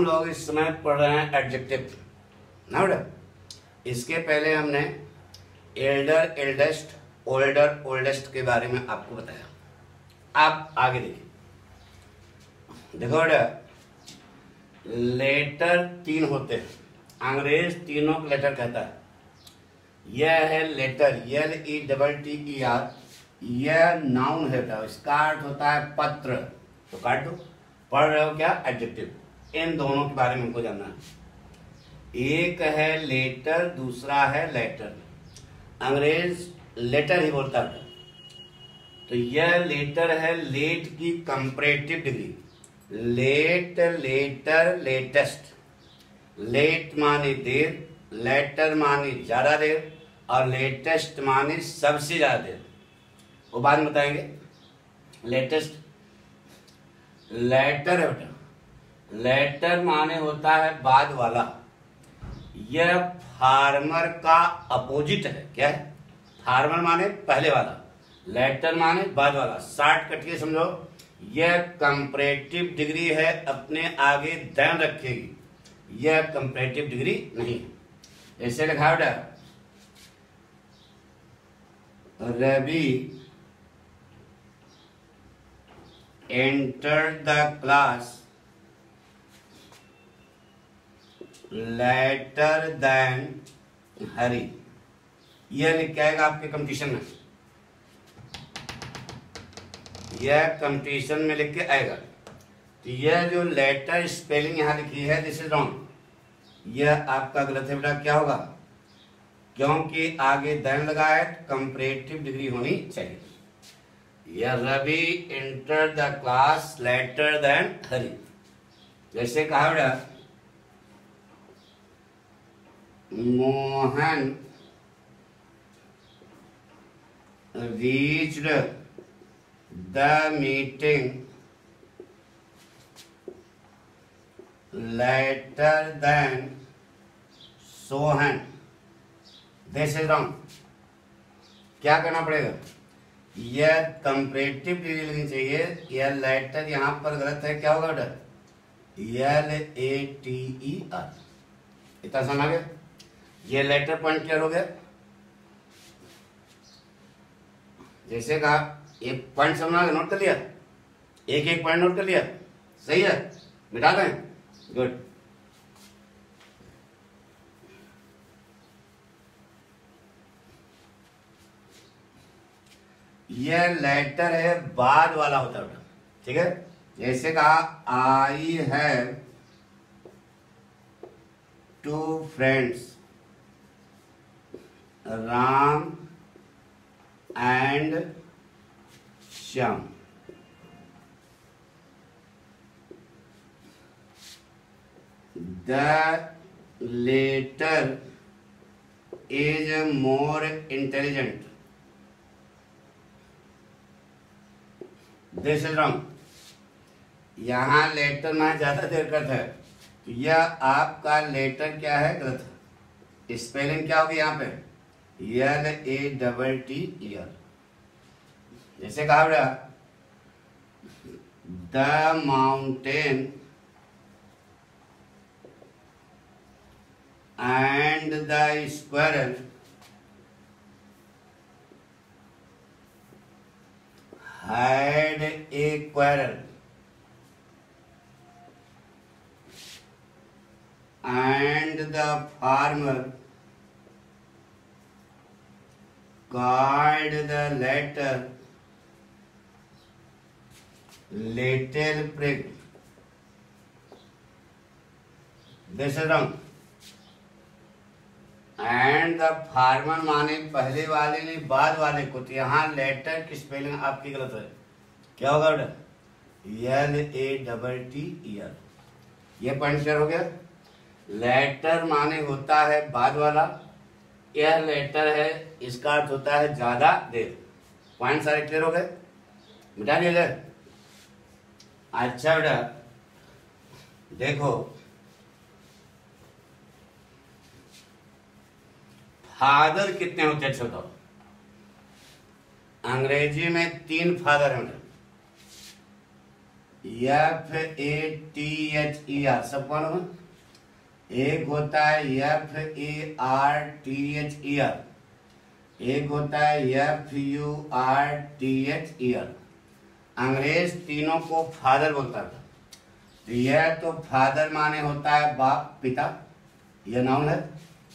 लोग इस समय पढ़ रहे हैं एडजेक्टिव ना बेटा। इसके पहले हमने एल्डर, एल्डेस्ट, ओल्डर, ओल्डेस्ट के बारे में आपको बताया। आप आगे देखिए, देखो बेटा, लेटर 3 होते हैं, अंग्रेज तीनों को लेटर कहता है। यह है लेटर, LETTER, यह नाउन है बेटा, इसका अर्थ होता है पत्र। तो काट दो। पढ़ रहे हो क्या? एडजेक्टिव। इन दोनों के बारे में हमको जानना है। एक है लेटर, दूसरा है लेटर। अंग्रेज लेटर ही बोलता है। तो यह लेटर है, लेट की comparative degree. Late, later, latest. Late माने देर, लेटर माने ज्यादा देर, और लेटेस्ट माने सबसे ज्यादा देर। वो बाद में बताएंगे। लेटेस्ट लेटर है बेटा, लेटर माने होता है बाद वाला। यह फार्मर का अपोजिट है। क्या है? फार्मर माने पहले वाला, लेटर माने बाद वाला। शॉर्ट कट के समझो, यह कंपैरेटिव डिग्री है, अपने आगे दैन रखेगी। यह कंपैरेटिव डिग्री नहीं है। ऐसे लिखा बेटा, Ravi entered the class later than हरी। यह लिख के आएगा आपके कंपटीशन में, यह कंपटीशन में लिख के आएगा। तो यह जो लेटर स्पेलिंग यहां लिखी है, दिस इज रॉन्ग। यह आपका गलत है बेटा। क्या होगा? क्योंकि आगे देन लगा है, कंपैरेटिव डिग्री होनी चाहिए। यह Ravi enter the class later than Hari. जैसे कहा बेटा, Mohan reached the meeting later than Sohan. This is wrong. क्या करना पड़ेगा? यह कंपैरेटिव डिग्री लेनी चाहिए। यह लेटर यहां पर गलत है। क्या होगा बेटा? LATER। इतना समझ गया? यह लेटर पॉइंट क्लियर हो गया। जैसे कहा, एक पॉइंट समझ गया, नोट कर लिया, एक एक पॉइंट नोट कर लिया। सही है, मिटा दें। गुड। यह लेटर है, बाद वाला होता है। ठीक है, जैसे कहा, I have 2 friends, Ram and Shyam. The latter is more intelligent. This is wrong. यहां लेटर में ज्यादा देर करता है, तो यह आपका लेटर क्या है? गलत है। स्पेलिंग क्या होगी यहाँ पे? LATTER। जैसे कहा बेटा, the mountain and the squirrel had a quarrel and the farmer called the letter little prig। This is wrong। And the farmer माने पहले वाले ने बाद वाले को, तो यहाँ लेटर की स्पेलिंग आपकी गलत है। क्या होगा बेटा? LATTER। ये पॉइंट क्लियर हो गया। लेटर माने होता है बाद वाला, यह लेटर है, इसका अर्थ होता है ज्यादा देर। पॉइंट सारे क्लियर हो गए, मिटा दिया जाए। अच्छा बेटा देखो, फादर कितने होते हैं बताओ? अंग्रेजी में 3 फादर हैं। FATHER, सब कौन होगा? एक होता है FARTHER, एक होता है FURTHER। अंग्रेज तीनों को फादर बोलता था। तो यह तो फादर माने होता है बाप, पिता, यह नाउन है,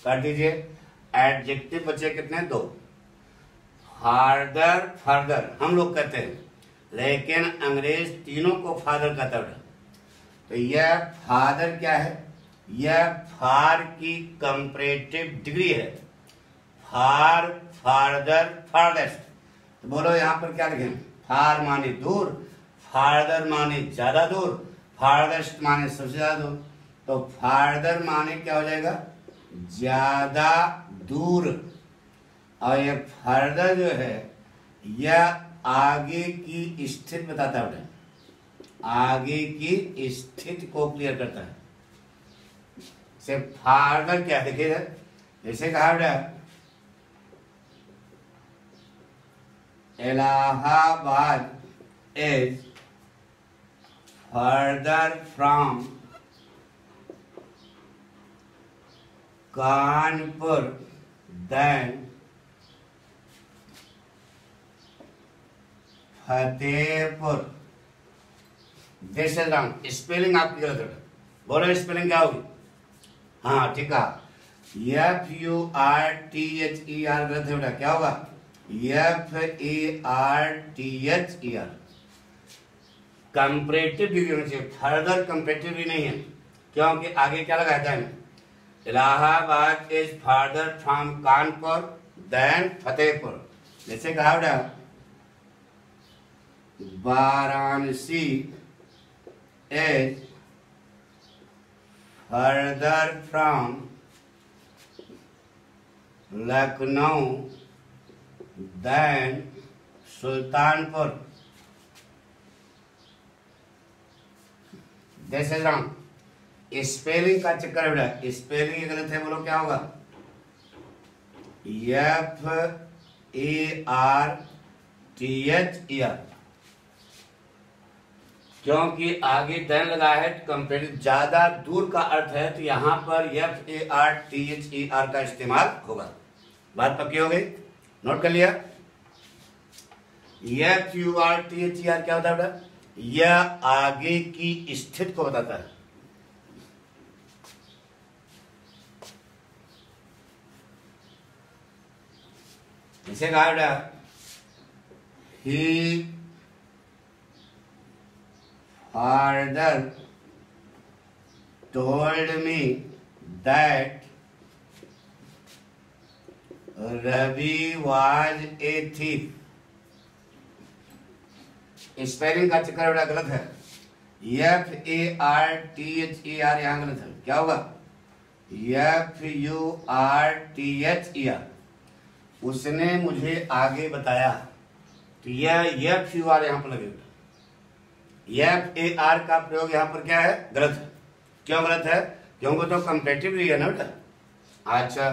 कर दीजिए। एडजेक्टिव बचे कितने? 2। फादर, फादर हम लोग कहते हैं, लेकिन अंग्रेज तीनों को फादर कहता है। तो यह फादर क्या है? यह फार की कंपैरेटिव डिग्री है। फार, फादर, फारदेस्ट। तो बोलो यहाँ पर क्या लिखें? फार माने दूर, फादर माने ज्यादा दूर, फारदेस्ट माने सबसे ज्यादा दूर। तो फादर माने क्या हो जाएगा? ज्यादा दूर। और ये फर्दर जो है यह आगे की स्थिति बताता है, आगे की स्थिति को क्लियर करता है। से फादर क्या देखिएगा, जैसे कहा बेटा Allahabad is further from Kanpur than Fatehpur. This is wrong, spelling आपकी गलत है। बोलो स्पेलिंग क्या होगी? हाँ ठीक है, FURTHER गलत है बेटा, क्या होगा? FARTHER। कंपैरेटिव डिग्री होनी चाहिए, फर्दर कंपैरेटिव भी नहीं है, क्योंकि आगे क्या लगाया है? Allahabad is further from Kanpur than Fatehpur. जैसे कहा बेटा Varanasi is further from Lucknow than Sultanpur. This is wrong, spelling का चक्कर है बेटा, स्पेलिंग गलत है। बोलो क्या होगा? FARTHER, क्योंकि आगे देन लगा है, कंपेरेटिव ज्यादा दूर का अर्थ है, तो यहां पर FARTHER का इस्तेमाल होगा। बात पक्की हो गई? नोट कर लिया? FURTHER क्या होता है बेटा? यह आगे की स्थिति को बताता है। जैसे कहा बेटा he father told me that Ravi was a thief. Spelling का चक्कर बेटा गलत है, FARTHER यहां गलत है, क्या होगा? FURTHER। उसने मुझे आगे बताया, तो यह FUR यहां पर लगेगा। FAR का प्रयोग यहां पर क्या है? गलत है। क्यों गलत है? क्योंकि तो कंपैरेटिव है ना बेटा। अच्छा,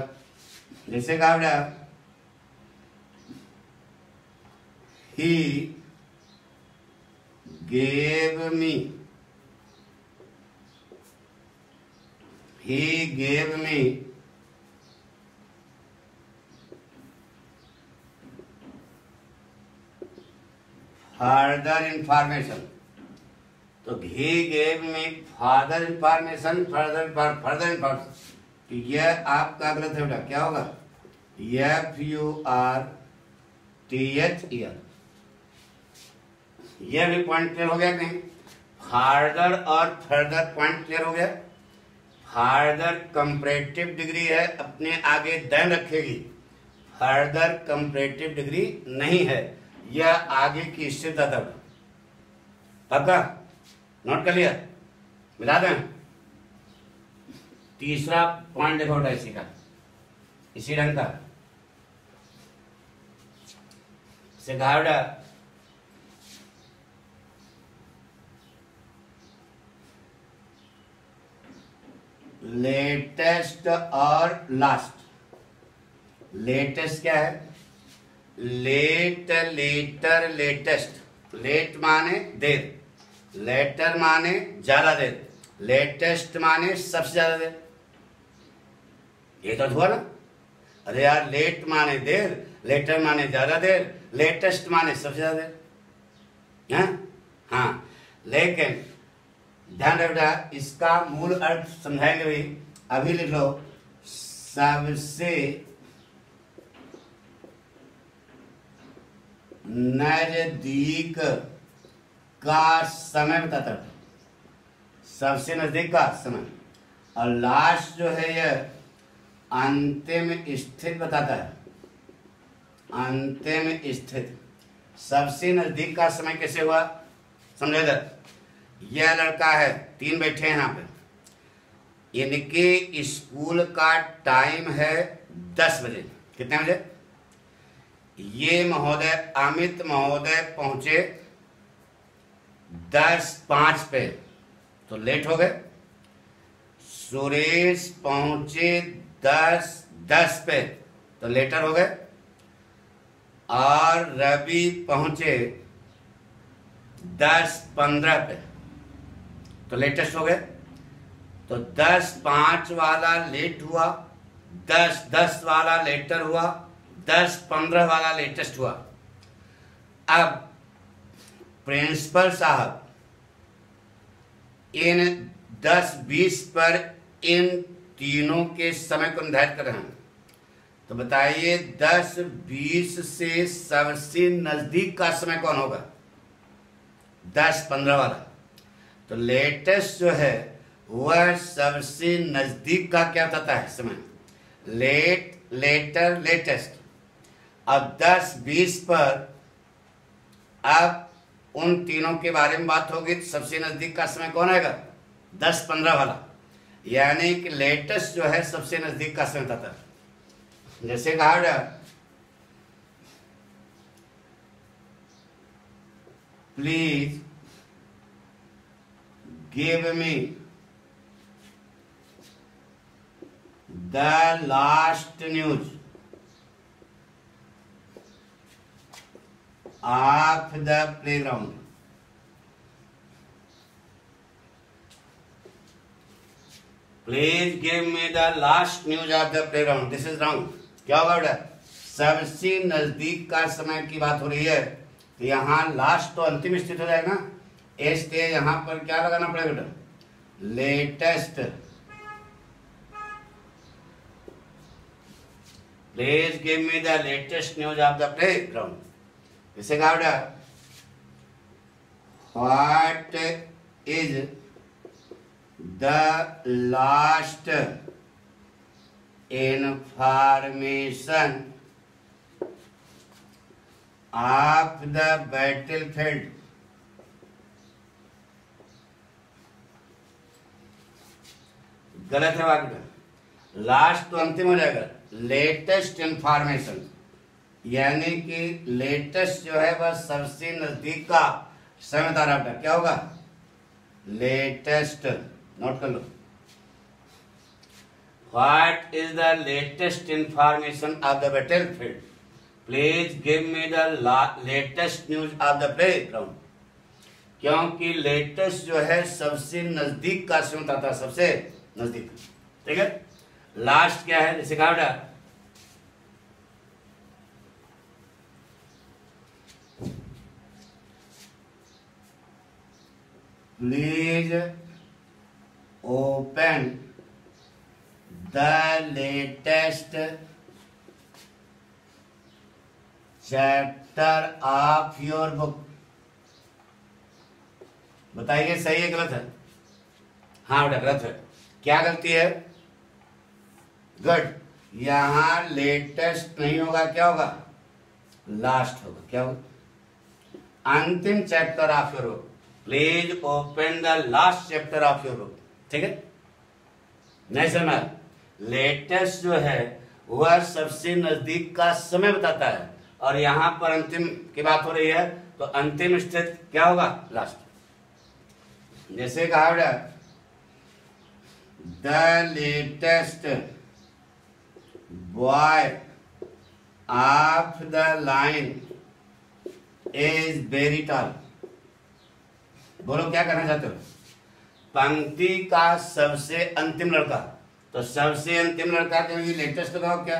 जैसे कहा बेटा ही gave me further information। तो he gave me further information, further information। तो यह आपका गलत है बेटा, क्या होगा? FURTHER। यह भी पॉइंट क्लियर हो गया कि नहीं? फार्दर और फर्दर पॉइंट क्लियर हो गया। फार्दर कंपैरेटिव डिग्री है, अपने आगे देन रखेगी। फर्दर कंपैरेटिव डिग्री नहीं है, यह आगे की स्थिति था। पक्का? नोट कर लिया? मिला दें? तीसरा पॉइंट देखो बेटा इसी का, इसी ढंग का से कहा बेटा लेटेस्ट और लास्ट। लेटेस्ट क्या है? Late, later, latest. लेट माने देर, लेटर माने ज्यादा देर, लेटेस्ट माने सबसे ज्यादा देर, ये तो हुआ ना। अरे यार, लेट माने देर, लेटर माने ज्यादा देर, लेटेस्ट माने सबसे ज्यादा देर। हाँ, लेकिन ध्यान रखना, इसका मूल अर्थ समझाएंगे भाई। अभी लिख लो, सबसे नजदीक का समय बताता है, सबसे नजदीक का समय। और लास्ट जो है यह अंतिम स्थित बताता है, अंतिम स्थित। सबसे नजदीक का समय कैसे हुआ समझे इधर। यह लड़का है, 3 बैठे हैं यहाँ पे, इनके स्कूल का टाइम है 10 बजे। कितने बजे? ये महोदय, अमित महोदय पहुंचे 10:05 पे, तो लेट हो गए। सुरेश पहुंचे 10:10 पे, तो लेटर हो गए। और रवि पहुंचे 10:15 पे, तो लेटेस्ट हो गए। तो 10:05 वाला लेट हुआ, 10:10 वाला लेटर हुआ, 10:15 वाला लेटेस्ट हुआ। अब प्रिंसिपल साहब इन 10:20 पर इन तीनों के समय को निर्धारित कर रहे हैं। तो बताइए 10:20 से सबसे नजदीक का समय कौन होगा? 10:15 वाला। तो लेटेस्ट जो है वह सबसे नजदीक का क्या बताता है समय? Late, later, latest. अब 10:20 पर अब उन तीनों के बारे में बात होगी, तो सबसे नजदीक का समय कौन आएगा? 10:15 वाला। यानी कि लेटेस्ट जो है सबसे नजदीक का समय बताता है। जैसे कहा जाए, please give me the last news of the playground. Please give me the last news of the playground. This is wrong. क्या होगा बेटा? सबसे नजदीक का समय की बात हो रही है, तो यहाँ लास्ट तो अंतिम स्थित हो जाएगा ना। एस के यहाँ पर क्या लगाना पड़ेगा बेटा? Latest. Please give me the latest news of the playground. इसे कहा बेटा, what is the last information of the battlefield. गलत है वाक्य। लास्ट तो अंतिम हो जाएगा। लेटेस्ट इंफॉर्मेशन यानी कि लेटेस्ट जो है वह सबसे नजदीक का समय बता रहा है। क्या होगा? लेटेस्ट। नोट कर लो। What is the latest information of the battlefield? Please give me the latest news of the playground. क्योंकि लेटेस्ट जो है सबसे नजदीक का समय बताता है, सबसे नजदीक। ठीक है। लास्ट क्या है? जैसे कहा बेटा, please open the latest chapter of your book. बताइए सही है गलत है? हाँ बेटा गलत है। क्या गलती है? गुड। यहां लेटेस्ट नहीं होगा, क्या होगा? लास्ट होगा। क्या होगा? अंतिम chapter of your book. Please open the last chapter of your book. ठीक है। नहीं समझ? लेटेस्ट जो है वह सबसे नजदीक का समय बताता है, और यहां पर अंतिम की बात हो रही है, तो अंतिम स्थित क्या होगा? लास्ट। जैसे कहा बेटा, the latest boy of the line is very tall. बोलो क्या करना चाहते हो? पंक्ति का सबसे अंतिम लड़का, तो सबसे अंतिम लड़का तो ये लेटेस्ट लगाओ क्या?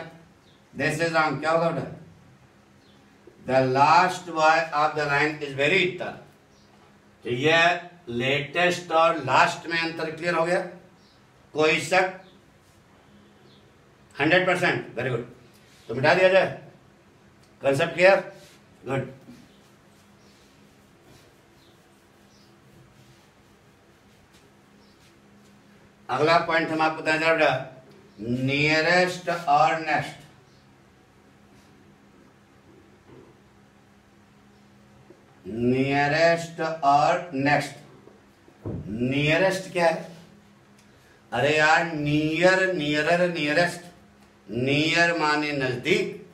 दिस इज रॉन्ग, क्या होगा बेटा? The last boy of the line is very टल। तो यह लेटेस्ट और लास्ट में अंतर क्लियर हो गया? कोई शक? 100%, वेरी गुड। तो मिटा दिया जाए, कंसेप्ट क्लियर, गुड। अगला पॉइंट हम आपको बताया जा रहा है, नियरेस्ट और नेक्स्ट। नियरेस्ट और नेक्स्ट। नियरेस्ट क्या है? अरे यार, नियर, नियरर, नियरेस्ट। नियर माने नजदीक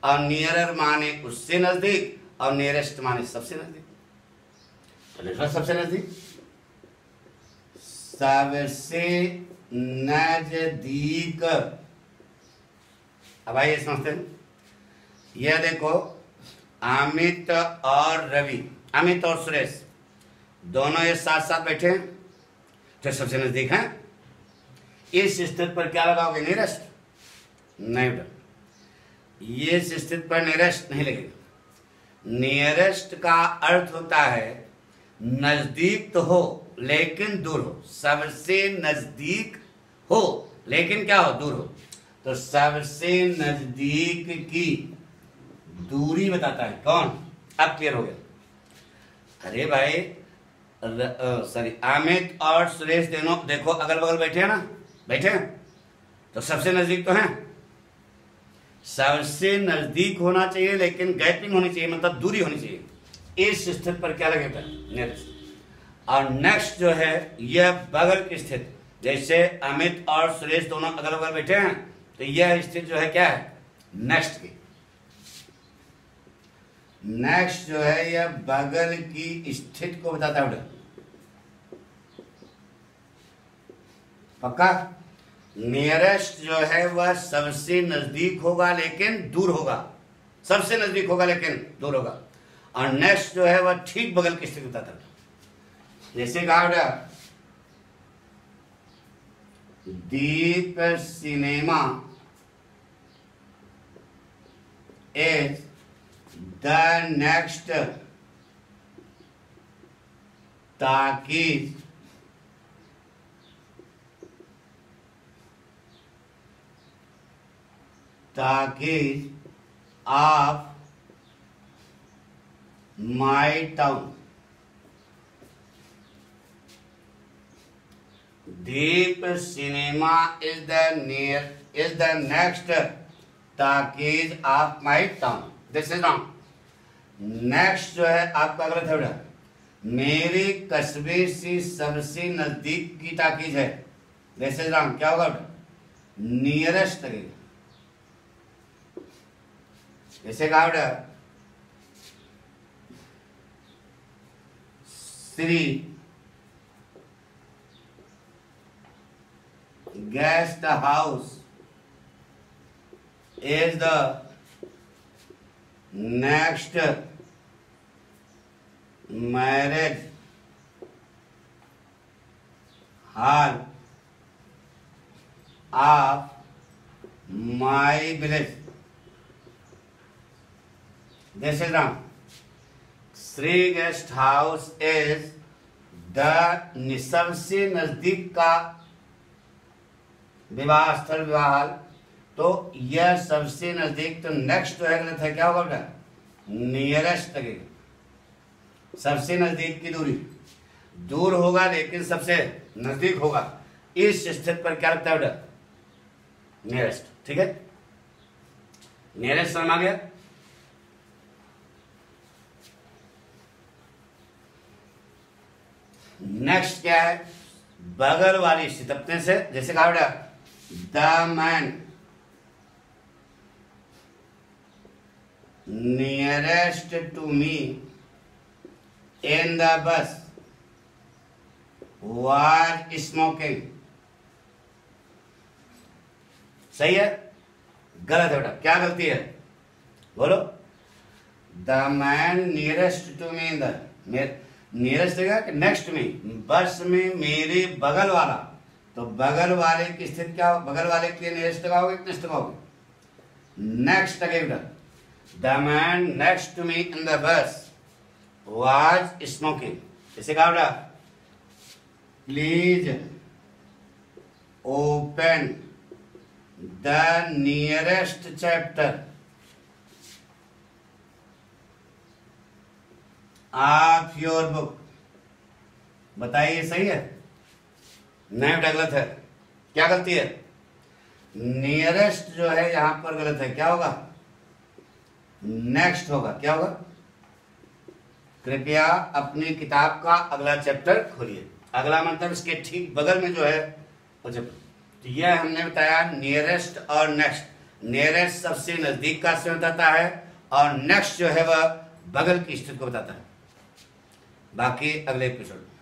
और नियरर माने उससे नजदीक और नियरेस्ट माने सबसे नजदीक। तो सबसे नजदीक, सबसे नजदीक। अब आइए समझते हैं। यह देखो, अमित और रवि, अमित और सुरेश दोनों ये साथ साथ बैठे हैं, तो सबसे नजदीक हैं। इस स्थिति पर क्या लगाओगे? नियरेस्ट? नहीं बेटा, ये स्थिति पर नियरेस्ट नहीं लगेगा। नियरेस्ट का अर्थ होता है नजदीक तो हो लेकिन दूर हो। सबसे नजदीक हो लेकिन क्या हो? दूर हो। तो सबसे नजदीक की दूरी बताता है कौन? अब क्लियर हो गया। अरे भाई, सॉरी, अमित और सुरेश दोनों देखो अगल बगल बैठे हैं ना, बैठे हैं, तो सबसे नजदीक तो हैं। सबसे नजदीक होना चाहिए लेकिन गैपिंग होनी चाहिए, मतलब दूरी होनी चाहिए। इस स्थिति पर क्या लगेगा? नेक्स्ट। और नेक्स्ट जो है यह बगल की स्थिति, जैसे अमित और सुरेश दोनों अगल बगल बैठे हैं, तो यह स्थिति जो है क्या है? नेक्स्ट की। नेक्स्ट जो है यह बगल की स्थिति को बताता है। पक्का? नियरेस्ट जो है वह सबसे नजदीक होगा लेकिन दूर होगा, सबसे नजदीक होगा लेकिन दूर होगा। और नेक्स्ट जो है वह ठीक बगल की स्थिति बताता है। जैसे कहा Deep cinema is the next talkies of my town. Deep cinema is the next talkies of my town. This is wrong. Next जो है आपका गलत है बेटा। मेरी कस्बे से सबसे नजदीक की ताकीज है। This is wrong. क्या होगा बेटा? नियरेस्ट लगेगा। जैसे कहा बेटा, Shri guest house is the next marriage hall of my village. This is wrong. Shri guest house is the सबसे नजदीक का विवाह स्थल, विवाह हॉल। तो यह सबसे नजदीक, तो नेक्स्ट जो है गलत है। क्या होगा बेटा? नियरेस्ट लगेगा। सबसे नजदीक की दूरी, दूर होगा लेकिन सबसे नजदीक होगा। इस स्थिति पर क्या लगता है बेटा? नियरेस्ट। ठीक है, नियरेस्ट समझ आ गया? नेक्स्ट क्या है? बगल वाली स्थिति अपने से, जैसे कहा बेटा, the man nearest to me in the bus was smoking. सही है? गलत है बेटा। क्या गलती है? बोलो। The man nearest to me in the, nearest देगा कि नेक्स्ट में, बस में मेरे बगल वाला, तो बगल वाले की स्थिति क्या हो, बगल वाले के लिए नियरेस्ट लगाओगे कि नेक्स्ट लगाओगे, नेक्स्ट लगेगा। The man next to me in the bus was smoking, इसे कहा बेटा, please open the nearest chapter of your book. बताइए सही है? नहीं बेटा गलत है। क्या गलती है? नियरेस्ट जो है यहां पर गलत है। क्या होगा? नेक्स्ट होगा। क्या होगा? कृपया अपनी किताब का अगला चैप्टर खोलिए। अगला मतलब इसके ठीक बगल में जो है वो चैप्टर। तो यह हमने बताया नियरेस्ट और नेक्स्ट। नियरेस्ट सबसे नजदीक का समय बताता है और नेक्स्ट जो है वह बगल की स्थिति को बताता है। बाकी अगले एपिसोड